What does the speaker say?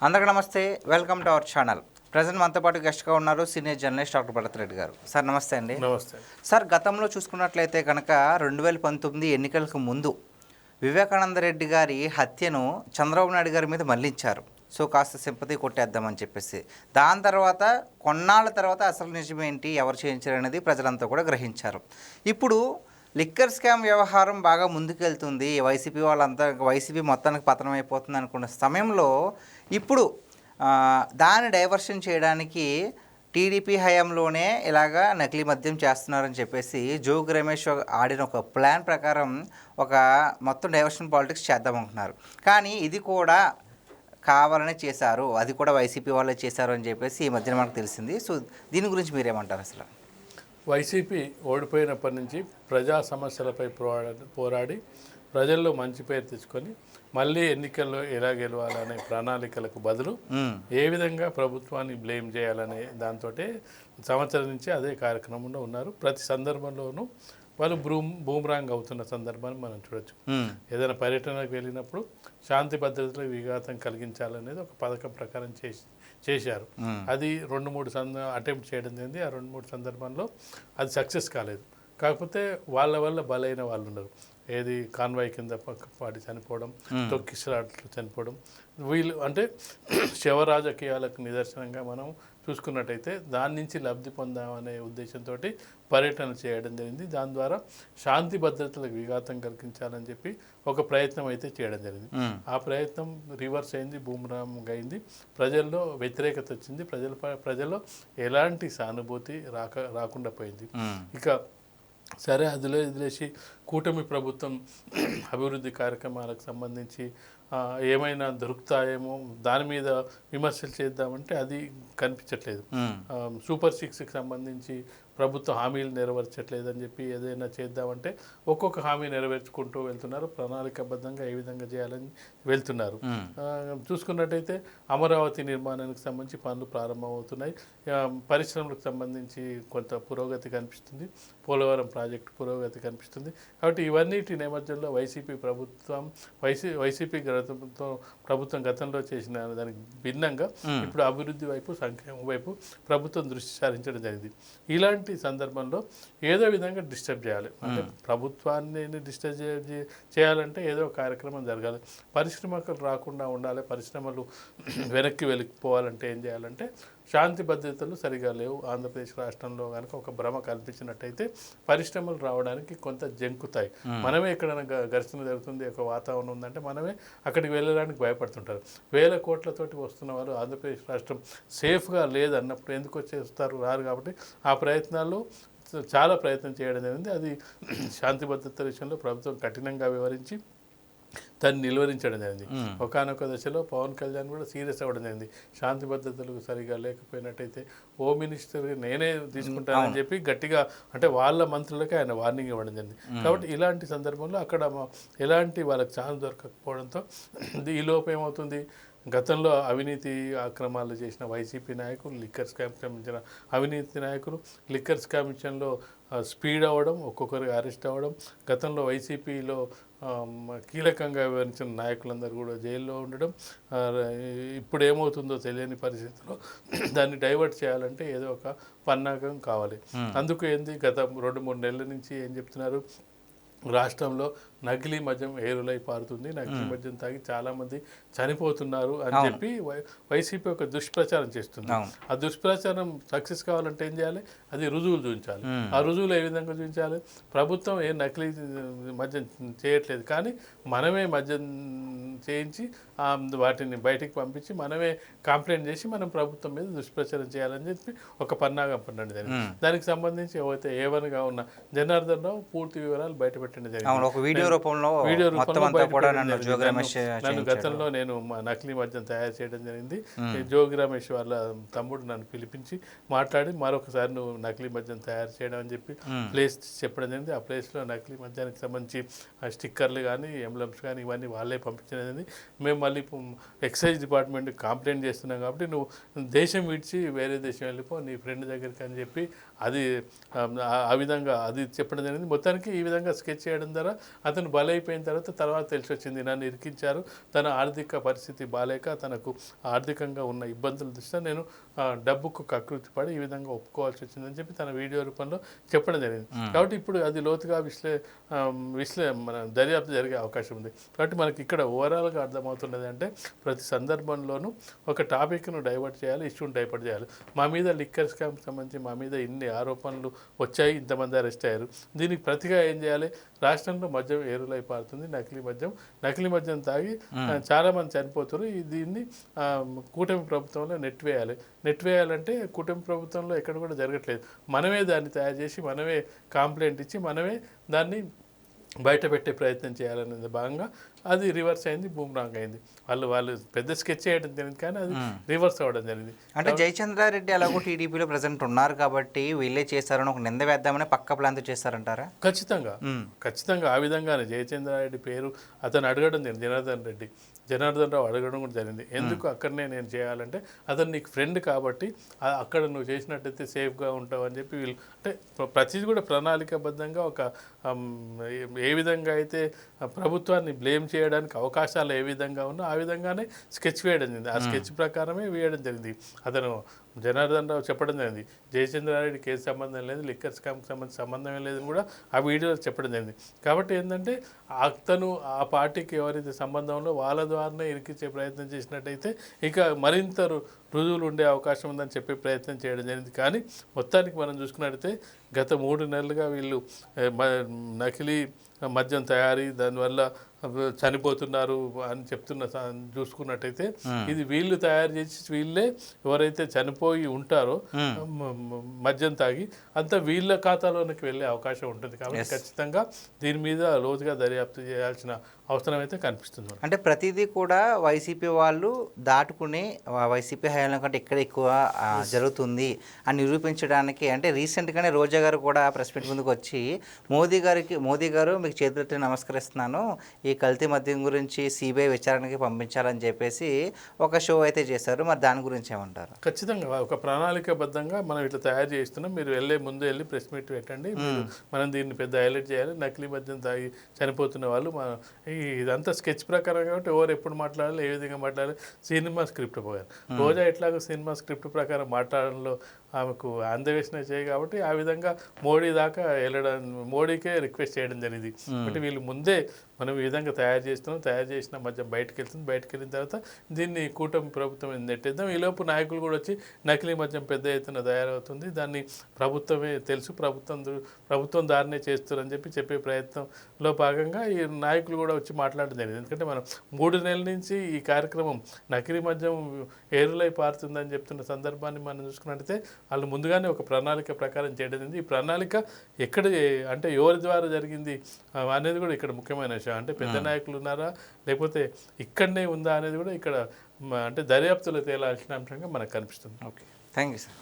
అందరికీ నమస్తే. Welcome to our channel. Present మనతో పాటు గెస్ట్గా ఉన్నారు senior journalist doctor Bharat Reddy గారు. సార్ నమస్తే అండి. నమస్తే సార్, గతంలో చూసుకున్నట్లయితే కనుక 2019 ఎన్నికలకు ముందు వివేకానంద రెడ్డి గారి హత్యను చంద్రబాబు నాయుడు గారి మీద మళ్లించారు. సో కాస్త సింపతి కొట్టేద్దామని చెప్పేసి దాని తర్వాత కొన్నాళ్ళ తర్వాత అసలు నిజమేంటి, ఎవరు చేయించారు అనేది ప్రజలంతా కూడా గ్రహించారు. ఇప్పుడు లిక్కర్ స్కామ్ వ్యవహారం బాగా ముందుకెళ్తుంది, వైసీపీ మొత్తానికి పతనం అయిపోతుంది అనుకున్న సమయంలో ఇప్పుడు దాన్ని డైవర్షన్ చేయడానికి టీడీపీ హయాంలోనే ఇలాగా నకిలీ మద్యం చేస్తున్నారని చెప్పేసి జోగి రమేష్ ఆడిన ఒక ప్లాన్ ప్రకారం ఒక మొత్తం డైవర్షన్ పాలిటిక్స్ చేద్దామనుకున్నారు. కానీ ఇది కూడా కావాలనే చేశారు, అది కూడా వైసీపీ వాళ్ళే చేశారు అని చెప్పేసి ఈ మధ్యన మనకు తెలిసింది. సో దీని గురించి మీరేమంటారు? అసలు వైసీపీ ఓడిపోయినప్పటి నుంచి ప్రజా సమస్యలపై పోరాడి ప్రజల్లో మంచి పేరు తెచ్చుకొని మళ్ళీ ఎన్నికల్లో ఎలా గెలవాలనే ప్రణాళికలకు బదులు ఏ విధంగా ప్రభుత్వాన్ని బ్లేమ్ చేయాలనే దాంతో సంవత్సరం నుంచి అదే కార్యక్రమంలో ఉన్నారు. ప్రతి సందర్భంలోనూ వాళ్ళు బూమరాంగ్ అవుతున్న సందర్భాన్ని మనం చూడొచ్చు. ఏదైనా పర్యటనకు వెళ్ళినప్పుడు శాంతి భద్రతలకు విఘాతం కలిగించాలనేది ఒక పథకం ప్రకారం చేశారు. అది 2-3 అటెంప్ట్ చేయడం జరిగింది. ఆ 2-3 సందర్భంలో అది సక్సెస్ కాలేదు. కాకపోతే వాళ్ళ వల్ల బలైన వాళ్ళు ఉన్నారు. ఏది కాన్వాయ్ కింద పాడి చనిపోవడం, తొక్కిసలాట్లు చనిపోవడం, వీళ్ళు అంటే శవ రాజకీయాలకు నిదర్శనంగా మనం చూసుకున్నట్టయితే దాని నుంచి లబ్ధి పొందామనే ఉద్దేశంతో పర్యటన చేయడం జరిగింది. దాని ద్వారా శాంతి భద్రతలకు విఘాతం కలిగించాలని చెప్పి ఒక ప్రయత్నం అయితే చేయడం జరిగింది. ఆ ప్రయత్నం రివర్స్ అయింది, బూమరాంగ్ అయింది. ప్రజల్లో వ్యతిరేకత వచ్చింది. ప్రజల్లో ఎలాంటి సానుభూతి రాకుండా పోయింది. ఇక సరే వదిలేసి కూటమి ప్రభుత్వం అభివృద్ధి కార్యక్రమాలకు సంబంధించి ఏమైనా దొరుకుతాయేమో దాని మీద విమర్శలు చేద్దామంటే అది కనిపించట్లేదు. సూపర్ 6కి సంబంధించి ప్రభుత్వం హామీలు నెరవేర్చట్లేదని చెప్పి ఏదైనా చేద్దామంటే ఒక్కొక్క హామీ నెరవేర్చుకుంటూ వెళ్తున్నారు. ప్రణాళికాబద్ధంగా ఏ విధంగా చేయాలని వెళ్తున్నారు. చూసుకున్నట్టయితే అమరావతి నిర్మాణానికి సంబంధించి పనులు ప్రారంభమవుతున్నాయి. పరిశ్రమలకు సంబంధించి కొంత పురోగతి కనిపిస్తుంది. పోలవరం ప్రాజెక్టు పురోగతి కనిపిస్తుంది. కాబట్టి ఇవన్నిటి నేపథ్యంలో వైసీపీ ప్రభుత్వం గతంలో చేసిన దానికి భిన్నంగా ఇప్పుడు అభివృద్ధి వైపు, సంక్షేమం వైపు ప్రభుత్వం దృష్టి సారించడం జరిగింది. ఇలాంటి సందర్భంలో ఏదో విధంగా డిస్టర్బ్ చేయాలి. అంటే ప్రభుత్వాన్ని డిస్టర్బ్ చేయాలంటే ఏదో కార్యక్రమం జరగాలి. పరిశ్రమలు రాకుండా ఉండాలి. పరిశ్రమలు వెనక్కి వెళ్ళిపోవాలంటే ఏం చేయాలంటే శాంతి భద్రతలు సరిగా లేవు. ఆంధ్రప్రదేశ్ రాష్ట్రంలో కనుక ఒక భ్రమ కల్పించినట్టయితే పరిశ్రమలు రావడానికి కొంత జంకుతాయి. మనమే ఎక్కడైనా ఘర్షణ జరుగుతుంది, ఒక వాతావరణం ఉందంటే మనమే అక్కడికి వెళ్ళడానికి భయపడుతుంటారు. వేల కోట్లతోటి వస్తున్న వాళ్ళు ఆంధ్రప్రదేశ్ రాష్ట్రం సేఫ్గా లేదన్నప్పుడు ఎందుకు వచ్చేస్తారు? రారు. కాబట్టి ఆ ప్రయత్నాలు చాలా ప్రయత్నం చేయడం జరిగింది. అది శాంతి భద్రత విషయంలో ప్రభుత్వం కఠినంగా వివరించి దాన్ని నిలువరించడం జరిగింది. ఒకానొక దశలో పవన్ కళ్యాణ్ కూడా సీరియస్ అవ్వడం జరిగింది. శాంతి భద్రతలు సరిగా లేకపోయినట్టయితే హోమ్ మినిస్టర్ నేనే తీసుకుంటానని చెప్పి గట్టిగా, అంటే వాళ్ళ మంత్రులకే ఆయన వార్నింగ్ ఇవ్వడం జరిగింది. కాబట్టి ఇలాంటి సందర్భంలో అక్కడ ఎలాంటి వాళ్ళకి ఛాన్స్ దొరకకపోవడంతో ఈ లోపు ఏమవుతుంది, గతంలో అవినీతి అక్రమాలు చేసిన వైసీపీ నాయకులు, లిక్కర్ స్కామ్ సంబంధించిన అవినీతి నాయకులు, లిక్కర్ స్కామ్ విషయంలో స్పీడ్ అవ్వడం, ఒక్కొక్కరికి అరెస్ట్ అవ్వడం, గతంలో వైసీపీలో కీలకంగా వివరించిన నాయకులందరూ కూడా జైల్లో ఉండడం, ఇప్పుడు ఏమవుతుందో తెలియని పరిస్థితిలో దాన్ని డైవర్ట్ చేయాలంటే ఏదో ఒక పన్నాగం కావాలి. అందుకు గత 2-3 నెలల నుంచి ఏం చెప్తున్నారు, రాష్ట్రంలో నకిలీ మద్యం ఏరులై పారుతుంది, నకిలీ మద్యం తాగి చాలామంది చనిపోతున్నారు అని చెప్పి వైసీపీ ఒక దుష్ప్రచారం చేస్తుంది. ఆ దుష్ప్రచారం సక్సెస్ కావాలంటే ఏం చేయాలి? అది రుజువులు చూపించాలి. ఆ రుజువులు ఏ విధంగా చూపించాలి? ప్రభుత్వం ఏ నకిలీ మద్యం చేయట్లేదు, కానీ మనమే మద్యం చేయించి వాటిని బయటికి పంపించి మనమే కంప్లైంట్ చేసి మనం ప్రభుత్వం మీద దుష్ప్రచారం చేయాలని చెప్పి ఒక పన్నాగం పన్నండి. దానికి సంబంధించి ఏవైతే ఏవనగా ఉన్న జనార్దన్ రావు పూర్తి వివరాలు బయటపెట్టండి జరిగింది. వీడియో రూపంలో నన్ను గతంలో నేను నకిలీ మద్యం తయారు చేయడం జరిగింది. జోగి రమేష్ వాళ్ళ తమ్ముడు నన్ను పిలిపించి మాట్లాడి మరొకసారి నువ్వు నకిలీ మద్యం తయారు చేయడం అని చెప్పి ప్లేస్ చెప్పడం జరిగింది. ఆ ప్లేస్లో నకిలీ మద్యానికి సంబంధించి స్టిక్కర్లు కానీ ఎంబ్లమ్స్ కానీ ఇవన్నీ వాళ్ళే పంపించడం. మేము మళ్ళీ ఎక్సైజ్ డిపార్ట్మెంట్ కంప్లైంట్ చేస్తున్నాం కాబట్టి నువ్వు దేశం విడిచి వేరే దేశం వెళ్ళిపో నీ ఫ్రెండ్ దగ్గరికి అని చెప్పి అది ఆ విధంగా అది చెప్పడం జరిగింది. మొత్తానికి ఈ విధంగా స్కెచ్ చేయడం ద్వారా అతను బలైపోయిన తర్వాత తెలిసి వచ్చింది నన్ను ఇరికించారు, తన ఆర్థిక పరిస్థితి బాలేక తనకు ఆర్థికంగా ఉన్న ఇబ్బందుల దృష్ట్యా నేను డబ్బుకు కకృతి పడి ఈ విధంగా ఒప్పుకోవాల్సి వచ్చిందని చెప్పి తన వీడియో రూపంలో చెప్పడం జరిగింది. కాబట్టి ఇప్పుడు అది లోతుగా మన దర్యాప్తు జరిగే అవకాశం ఉంది. కాబట్టి మనకి ఇక్కడ ఓవరాల్గా అర్థమవుతున్నది అంటే ప్రతి సందర్భంలోనూ ఒక టాపిక్ను డైవర్ట్ చేయాలి, ఇష్యూని డైవర్ట్ చేయాలి. మా మీద లిక్కర్ స్కామ్కి సంబంధించి మా మీద ఇన్ని ఆరోపణలు వచ్చాయి, ఇంతమంది అరెస్ట్ అయ్యారు, దీనికి ప్రతిగా ఏం చేయాలి? రాష్ట్రంలో మద్యం ఏరులై పారుతుంది, నకిలీ మద్యం తాగి చాలామంది చనిపోతారు. దీన్ని కూటమి ప్రభుత్వంలో నెట్వేయాలంటే కూటమి ప్రభుత్వంలో ఎక్కడ కూడా జరగట్లేదు. మనమే దాన్ని తయారు చేసి మనమే కంప్లైంట్ ఇచ్చి మనమే దాన్ని బయట పెట్టే ప్రయత్నం చేయాలనేది భాగంగా అది రివర్స్ అయింది, బూమ్రాంగ్ అయింది. వాళ్ళు పెద్ద స్కెచ్ చేయడం జరిగింది కానీ అది రివర్స్ అవ్వడం జరిగింది. అంటే జయచంద్రారెడ్డి అలాగో టీడీపీలో ప్రజెంట్ ఉన్నారు కాబట్టి వీళ్ళే చేస్తారని ఒక నింద వేద్దామని పక్క ప్లాన్తో చేస్తారంటారా? ఖచ్చితంగా ఆ విధంగానే జయచంద్రారెడ్డి పేరు అతను అడగడం జరిగింది, జనార్దన్ రావు అడగడం కూడా జరిగింది. ఎందుకు అక్కడనే నేను చేయాలంటే అతను నీకు ఫ్రెండ్ కాబట్టి అక్కడ నువ్వు చేసినట్టయితే సేఫ్గా ఉంటావు అని చెప్పి వీళ్ళు అంటే ప్రతిదీ కూడా ప్రణాళికాబద్ధంగా ఒక ఏ విధంగా అయితే ప్రభుత్వాన్ని బ్లేమ్ చేయడానికి అవకాశాలు ఏ విధంగా ఉన్నా ఆ విధంగానే స్కెచ్ వేయడం జరిగింది. ఆ స్కెచ్ ప్రకారమే వేయడం జరిగింది. అతను జనార్దన్ రావు చెప్పడం జరిగింది జయచంద్రారెడ్డి కేసు సంబంధం లేదు, లిక్కర్ స్కామ్కి సంబంధం లేదని కూడా ఆ వీడియోలో చెప్పడం జరిగింది. కాబట్టి ఏంటంటే అతను ఆ పార్టీకి ఎవరైతే సంబంధంలో వాళ్ళ ద్వారానే ఇరికించే ప్రయత్నం చేసినట్టయితే ఇక మరింత రుజువులు ఉండే అవకాశం ఉందని చెప్పే ప్రయత్నం చేయడం జరిగింది. కానీ మొత్తానికి మనం చూసుకున్నట్టయితే గత 3 నెలలుగా వీళ్ళు నకిలీ మద్యం తయారీ దానివల్ల చనిపోతున్నారు అని చూసుకున్నట్టయితే ఇది వీళ్ళు తయారు చేసి వీళ్ళే ఎవరైతే చనిపోయి ఉంటారో మద్యం తాగి అంతా వీళ్ళ ఖాతాలోనికి వెళ్ళే అవకాశం ఉంటుంది. కాబట్టి ఖచ్చితంగా దీని మీద లోతుగా దర్యాప్తు చేయాల్సిన అవసరం అయితే కనిపిస్తుంది. అంటే ప్రతిదీ కూడా వైసీపీ వాళ్ళు దాటుకుని వైసీపీ హయాంలో కంటే ఇక్కడ ఎక్కువ జరుగుతుంది అని నిరూపించడానికి అంటే రీసెంట్గానే రోజా గారు కూడా ప్రెస్ మీట్ ముందుకు వచ్చి మోదీ గారు మీకు చేతులెత్తి నమస్కరిస్తున్నాను, ఈ కల్తీ మద్యం గురించి సిబిఐ విచారణకి పంపించాలని చెప్పేసి ఒక షో అయితే చేశారు. మరి దాని గురించి ఏమంటారు? ఖచ్చితంగా ఒక ప్రణాళికాబద్ధంగా మనం ఇట్లా తయారు చేస్తున్నాం, మీరు ముందు వెళ్ళి ప్రెస్ మీట్ పెట్టండి, మనం దీన్ని పెద్ద హైలైట్ చేయాలి, నకిలీ మద్యం తాగి చనిపోతున్న వాళ్ళు ఇదంతా స్కెచ్ ప్రకారం కాబట్టి ఎవరు ఎప్పుడు మాట్లాడాలి, ఏ విధంగా మాట్లాడాలి, సినిమా స్క్రిప్ట్ పోయారు. రోజా ఎట్లాగో సినిమా స్క్రిప్ట్ ప్రకారం మాట్లాడడంలో ఆమెకు అందవేసిన చేయి కాబట్టి ఆ విధంగా మోడీ దాకా వెళ్ళడం, మోడీకే రిక్వెస్ట్ చేయడం జరిగింది. అంటే వీళ్ళు ముందే మనం ఈ విధంగా తయారు చేసిన మధ్య బయటకు వెళ్ళిన తర్వాత దీన్ని కూటమి ప్రభుత్వం నెట్టేద్దాం. ఈలోపు నాయకులు కూడా వచ్చి నకిలీ మద్యం పెద్ద ఎత్తున తయారవుతుంది, దాన్ని ప్రభుత్వమే తెలుసు, ప్రభుత్వం దారినే చేస్తారని చెప్పే ప్రయత్నంలో భాగంగా ఈ నాయకులు కూడా వచ్చి మాట్లాడడం జరిగింది. ఎందుకంటే మనం 3 నెలల నుంచి ఈ కార్యక్రమం నకిలీ మద్యం ఏరులై పారుతుందని చెప్తున్న సందర్భాన్ని మనం చూసుకున్నట్టయితే వాళ్ళు ముందుగానే ఒక ప్రణాళిక ప్రకారం చేయడం జరిగింది. ఈ ప్రణాళిక ఎక్కడ అంటే ఎవరి ద్వారా జరిగింది అనేది కూడా ఇక్కడ ముఖ్యమైన విషయం. అంటే పెద్ద నాయకులు ఉన్నారా లేకపోతే ఇక్కడనే ఉందా అనేది కూడా ఇక్కడ అంటే దర్యాప్తులో తేలాల్సిన అంశంగా మనకు కనిపిస్తుంది. Okay, thank you sir.